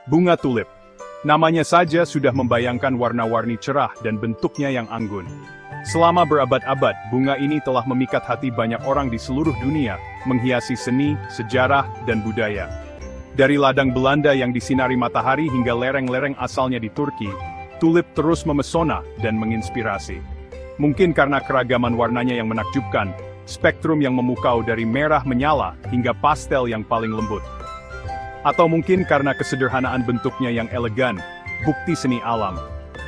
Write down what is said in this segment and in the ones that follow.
Bunga tulip. Namanya saja sudah membayangkan warna-warni cerah dan bentuknya yang anggun. Selama berabad-abad, bunga ini telah memikat hati banyak orang di seluruh dunia, menghiasi seni, sejarah, dan budaya. Dari ladang Belanda yang disinari matahari hingga lereng-lereng asalnya di Turki, tulip terus memesona dan menginspirasi. Mungkin karena keragaman warnanya yang menakjubkan, spektrum yang memukau dari merah menyala hingga pastel yang paling lembut. Atau mungkin karena kesederhanaan bentuknya yang elegan, bukti seni alam.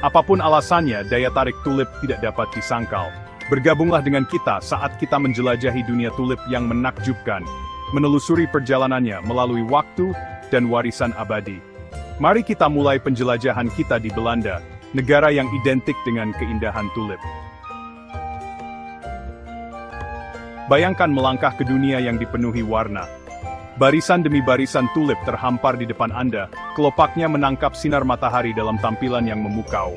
Apapun alasannya, daya tarik tulip tidak dapat disangkal. Bergabunglah dengan kita saat kita menjelajahi dunia tulip yang menakjubkan, menelusuri perjalanannya melalui waktu dan warisan abadi. Mari kita mulai penjelajahan kita di Belanda, negara yang identik dengan keindahan tulip. Bayangkan melangkah ke dunia yang dipenuhi warna. Barisan demi barisan tulip terhampar di depan Anda, kelopaknya menangkap sinar matahari dalam tampilan yang memukau.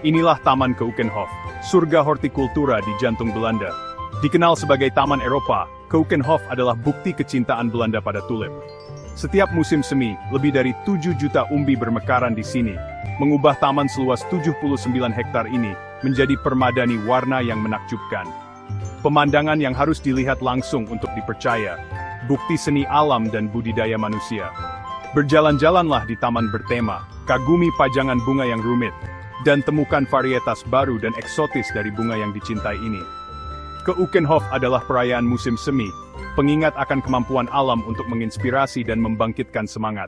Inilah Taman Keukenhof, surga hortikultura di jantung Belanda. Dikenal sebagai Taman Eropa, Keukenhof adalah bukti kecintaan Belanda pada tulip. Setiap musim semi, lebih dari 7 juta umbi bermekaran di sini, mengubah taman seluas 79 hektar ini menjadi permadani warna yang menakjubkan. Pemandangan yang harus dilihat langsung untuk dipercaya. Bukti seni alam dan budidaya manusia. Berjalan-jalanlah di taman bertema, kagumi pajangan bunga yang rumit, dan temukan varietas baru dan eksotis dari bunga yang dicintai ini. Keukenhof adalah perayaan musim semi, pengingat akan kemampuan alam untuk menginspirasi dan membangkitkan semangat.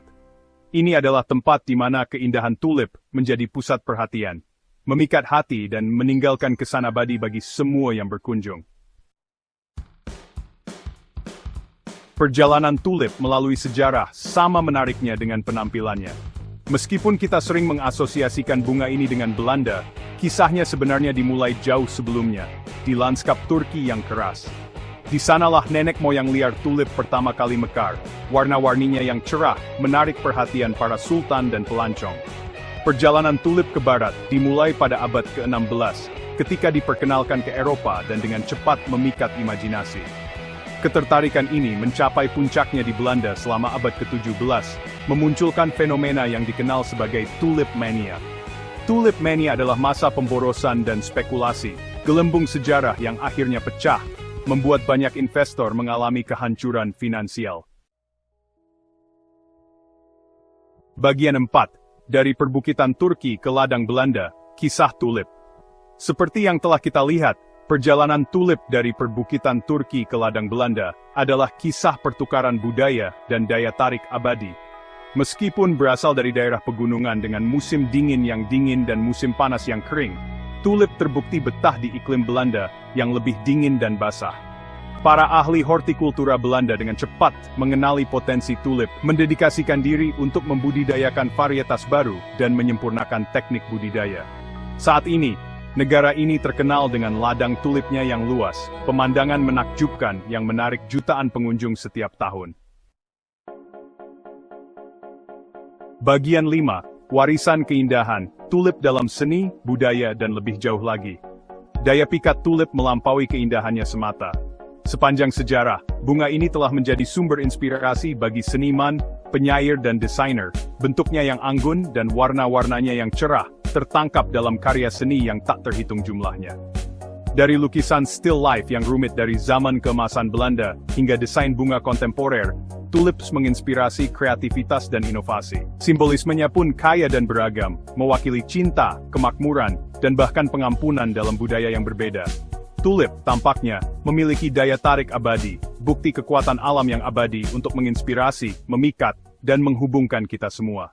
Ini adalah tempat di mana keindahan tulip menjadi pusat perhatian, memikat hati dan meninggalkan kesan abadi bagi semua yang berkunjung. Perjalanan tulip melalui sejarah sama menariknya dengan penampilannya. Meskipun kita sering mengasosiasikan bunga ini dengan Belanda, kisahnya sebenarnya dimulai jauh sebelumnya, di lanskap Turki yang keras. Di sanalah nenek moyang liar tulip pertama kali mekar, warna-warninya yang cerah, menarik perhatian para sultan dan pelancong. Perjalanan tulip ke barat dimulai pada abad ke-16, ketika diperkenalkan ke Eropa dan dengan cepat memikat imajinasi. Ketertarikan ini mencapai puncaknya di Belanda selama abad ke-17, memunculkan fenomena yang dikenal sebagai tulip mania. Tulip mania adalah masa pemborosan dan spekulasi, gelembung sejarah yang akhirnya pecah, membuat banyak investor mengalami kehancuran finansial. Bagian 4, dari perbukitan Turki ke ladang Belanda, kisah tulip. Seperti yang telah kita lihat, perjalanan tulip dari perbukitan Turki ke ladang Belanda adalah kisah pertukaran budaya dan daya tarik abadi. Meskipun berasal dari daerah pegunungan dengan musim dingin yang dingin dan musim panas yang kering, tulip terbukti betah di iklim Belanda yang lebih dingin dan basah. Para ahli hortikultura Belanda dengan cepat mengenali potensi tulip, mendedikasikan diri untuk membudidayakan varietas baru dan menyempurnakan teknik budidaya. Saat ini, negara ini terkenal dengan ladang tulipnya yang luas, pemandangan menakjubkan yang menarik jutaan pengunjung setiap tahun. Bagian 5, warisan keindahan, tulip dalam seni, budaya dan lebih jauh lagi. Daya pikat tulip melampaui keindahannya semata. Sepanjang sejarah, bunga ini telah menjadi sumber inspirasi bagi seniman, penyair dan desainer. Bentuknya yang anggun dan warna-warnanya yang cerah tertangkap dalam karya seni yang tak terhitung jumlahnya. Dari lukisan still life yang rumit dari zaman keemasan Belanda hingga desain bunga kontemporer, tulips menginspirasi kreativitas dan inovasi. Simbolismenya pun kaya dan beragam, mewakili cinta, kemakmuran, dan bahkan pengampunan dalam budaya yang berbeda. Tulip, tampaknya, memiliki daya tarik abadi, bukti kekuatan alam yang abadi untuk menginspirasi, memikat, dan menghubungkan kita semua.